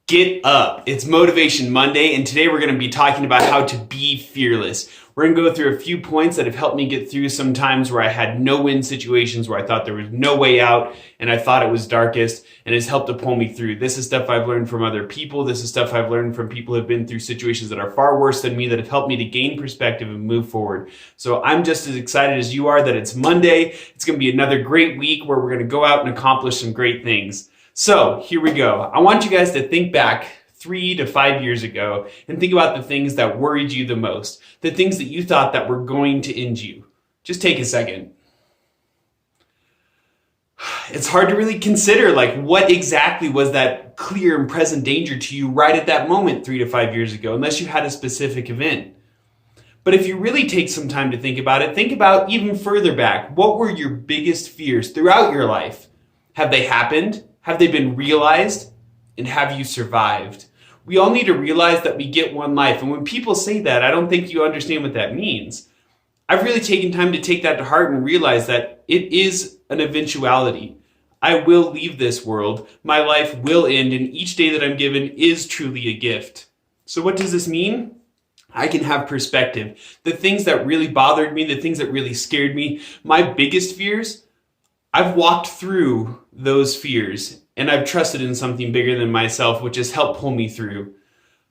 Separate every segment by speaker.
Speaker 1: Get up. It's Motivation Monday, and today we're going to be talking about how to be fearless. We're going to go through a few points that have helped me get through some times where I had no-win situations, where I thought there was no way out, and I thought it was darkest, and has helped to pull me through. This is stuff I've learned from other people. This is stuff I've learned from people who have been through situations that are far worse than me, that have helped me to gain perspective and move forward. So I'm just as excited as you are that it's Monday. It's going to be another great week where we're going to go out and accomplish some great things. So here we go. I want you guys to think back 3 to 5 years ago and think about the things that worried you the most, the things that you thought that were going to end you. Just take a second. It's hard to really consider what exactly was that clear and present danger to you right at that moment 3 to 5 years ago, unless you had a specific event. But if you really take some time to think about it, think about even further back. What were your biggest fears throughout your life? Have they happened? Have they been realized? And have you survived? We all need to realize that we get one life. And when people say that, I don't think you understand what that means. I've really taken time to take that to heart and realize that it is an eventuality. I will leave this world. My life will end, and each day that I'm given is truly a gift. So what does this mean? I can have perspective. The things that really bothered me, the things that really scared me, my biggest fears, I've walked through those fears and I've trusted in something bigger than myself, which has helped pull me through.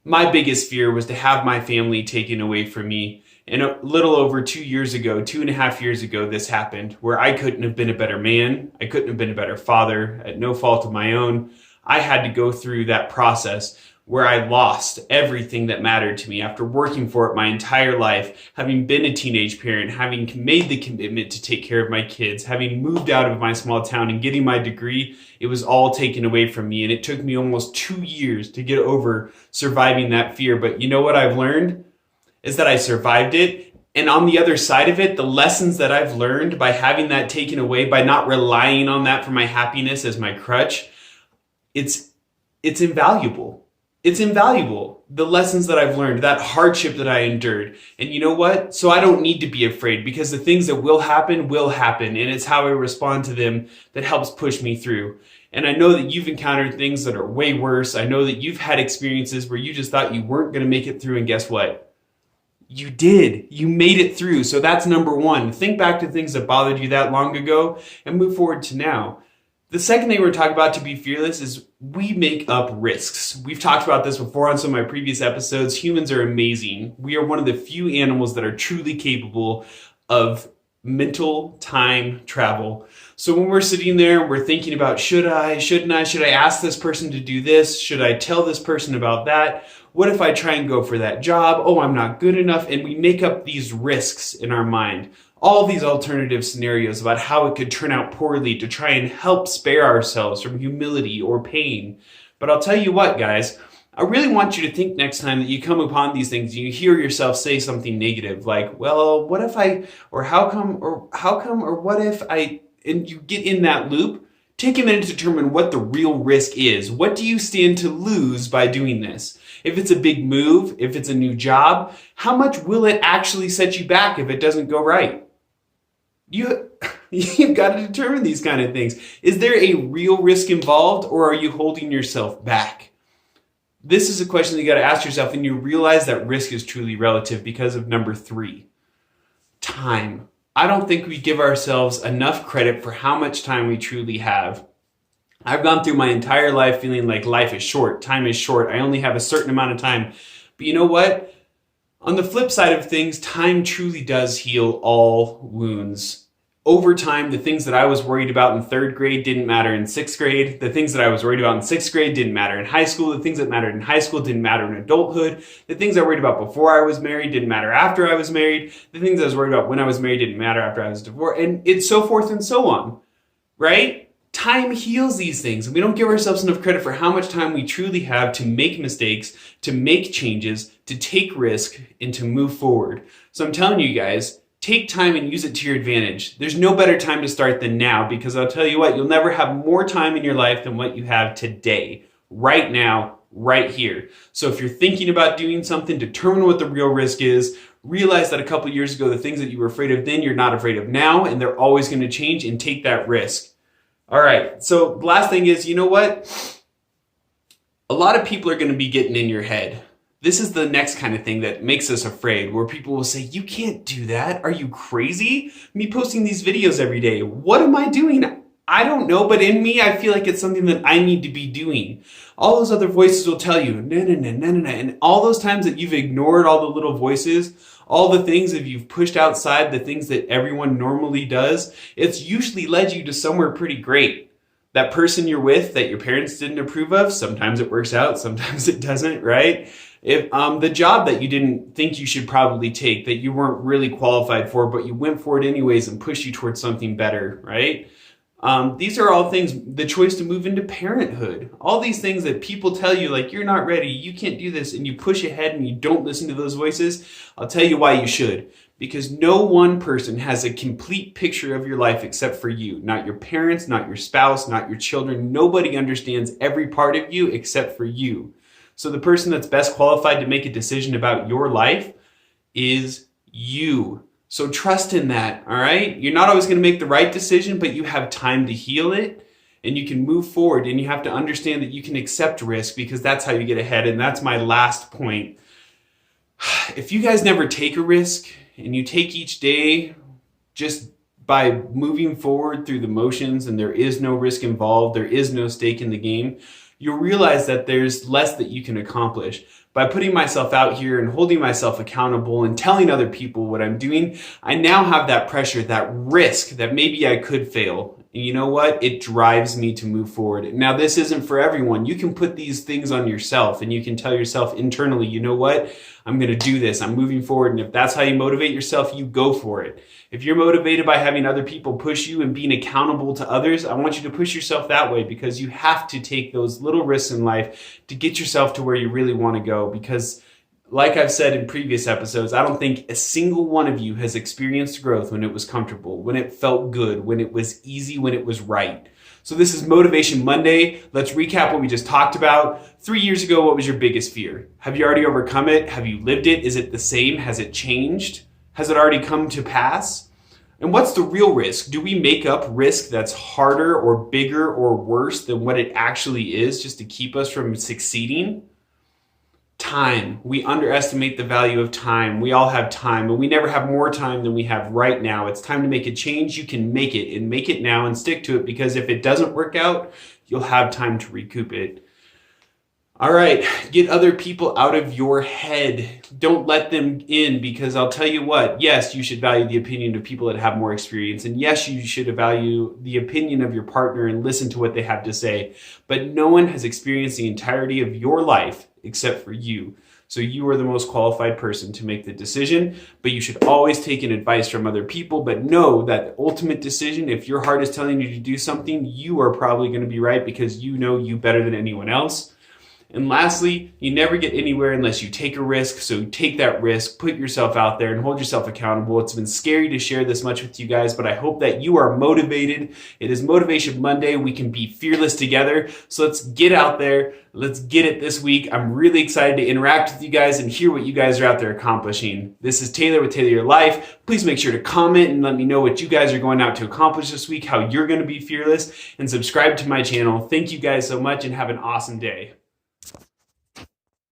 Speaker 1: My biggest fear was to have my family taken away from me. And a little over 2 years ago, 2.5 years ago, this happened, where I couldn't have been a better man. I couldn't have been a better father at no fault of my own. I had to go through that process where I lost everything that mattered to me after working for it my entire life, having been a teenage parent, having made the commitment to take care of my kids, having moved out of my small town and getting my degree. It was all taken away from me, and it took me almost 2 years to get over surviving that fear. But you know what I've learned is that I survived it. And on the other side of it, the lessons that I've learned by having that taken away, by not relying on that for my happiness as my crutch, it's invaluable. It's invaluable. The lessons that I've learned, that hardship that I endured. And you know what? So I don't need to be afraid, because the things that will happen, and it's how I respond to them that helps push me through. And I know that you've encountered things that are way worse. I know that you've had experiences where you just thought you weren't going to make it through, and guess what? You did. You made it through. So that's number one. Think back to things that bothered you that long ago and move forward to now. The second thing we're talking about to be fearless is we make up risks. We've talked about this before on some of my previous episodes. Humans are amazing. We are one of the few animals that are truly capable of mental time travel. So when we're sitting there, we're thinking about, should I, shouldn't I, should I ask this person to do this? Should I tell this person about that? What if I try and go for that job? Oh, I'm not good enough. And we make up these risks in our mind. All these alternative scenarios about how it could turn out poorly to try and help spare ourselves from humility or pain. But I'll tell you what, guys, I really want you to think next time that you come upon these things, you hear yourself say something negative like, well, what if I, or how come, or what if I, and you get in that loop. Take a minute to determine what the real risk is. What do you stand to lose by doing this? If it's a big move, if it's a new job, how much will it actually set you back if it doesn't go right? You've got to determine these kind of things. Is there a real risk involved, or are you holding yourself back? This is a question that you got to ask yourself, and you realize that risk is truly relative because of number 3, time. I don't think we give ourselves enough credit for how much time we truly have. I've gone through my entire life feeling like life is short, time is short, I only have a certain amount of time. But you know what? On the flip side of things, time truly does heal all wounds. Over time, the things that I was worried about in 3rd grade didn't matter in 6th grade. The things that I was worried about in 6th grade didn't matter in high school. The things that mattered in high school didn't matter in adulthood. The things I worried about before I was married didn't matter after I was married. The things I was worried about when I was married didn't matter after I was divorced. And it's so forth and so on, right? Time heals these things. We don't give ourselves enough credit for how much time we truly have to make mistakes, to make changes, to take risk, and to move forward. So I'm telling you guys, take time and use it to your advantage. There's no better time to start than now, because I'll tell you what, you'll never have more time in your life than what you have today, right now, right here. So if you're thinking about doing something, determine what the real risk is. Realize that a couple years ago, the things that you were afraid of then, you're not afraid of now, and they're always going to change, and take that risk. All right, so the last thing is, you know what? A lot of people are going to be getting in your head. This is the next kind of thing that makes us afraid, where people will say, you can't do that. Are you crazy? Me posting these videos every day. What am I doing? I don't know, but in me, I feel like it's something that I need to be doing. All those other voices will tell you, no, no, no, no, no, no. And all those times that you've ignored all the little voices, all the things that you've pushed outside, the things that everyone normally does, it's usually led you to somewhere pretty great. That person you're with that your parents didn't approve of, sometimes it works out, sometimes it doesn't, right? If the job that you didn't think you should probably take, that you weren't really qualified for, but you went for it anyways and pushed you towards something better, right? These are all things, the choice to move into parenthood, all these things that people tell you, like, you're not ready, you can't do this, and you push ahead and you don't listen to those voices. I'll tell you why you should. Because no one person has a complete picture of your life except for you. Not your parents, not your spouse, not your children. Nobody understands every part of you except for you. So the person that's best qualified to make a decision about your life is you. So trust in that, all right? You're not always going to make the right decision, but you have time to heal it and you can move forward, and you have to understand that you can accept risk, because that's how you get ahead. And that's my last point. If you guys never take a risk and you take each day just by moving forward through the motions and there is no risk involved, there is no stake in the game, you'll realize that there's less that you can accomplish. By putting myself out here and holding myself accountable and telling other people what I'm doing, I now have that pressure, that risk that maybe I could fail. And you know what? It drives me to move forward. Now, this isn't for everyone. You can put these things on yourself and you can tell yourself internally, you know what? I'm going to do this. I'm moving forward. And if that's how you motivate yourself, you go for it. If you're motivated by having other people push you and being accountable to others, I want you to push yourself that way, because you have to take those little risks in life to get yourself to where you really want to go. Because like I've said in previous episodes, I don't think a single one of you has experienced growth when it was comfortable, when it felt good, when it was easy, when it was right. So this is Motivation Monday. Let's recap what we just talked about. 3 years ago, what was your biggest fear? Have you already overcome it? Have you lived it? Is it the same? Has it changed? Has it already come to pass? And what's the real risk? Do we make up risk that's harder or bigger or worse than what it actually is just to keep us from succeeding? Time. We underestimate the value of time. We all have time, but we never have more time than we have right now. It's time to make a change. You can make it, and make it now and stick to it, because if it doesn't work out, you'll have time to recoup it. All right, get other people out of your head. Don't let them in, because I'll tell you what, yes, you should value the opinion of people that have more experience. And yes, you should value the opinion of your partner and listen to what they have to say. But no one has experienced the entirety of your life except for you. So you are the most qualified person to make the decision, but you should always take an advice from other people. But know that the ultimate decision, if your heart is telling you to do something, you are probably going to be right, because you know you better than anyone else. And lastly, you never get anywhere unless you take a risk. So take that risk, put yourself out there, and hold yourself accountable. It's been scary to share this much with you guys, but I hope that you are motivated. It is Motivation Monday. We can be fearless together. So let's get out there. Let's get it this week. I'm really excited to interact with you guys and hear what you guys are out there accomplishing. This is Taylor with Taylor Your Life. Please make sure to comment and let me know what you guys are going out to accomplish this week, how you're going to be fearless, and subscribe to my channel. Thank you guys so much, and have an awesome day.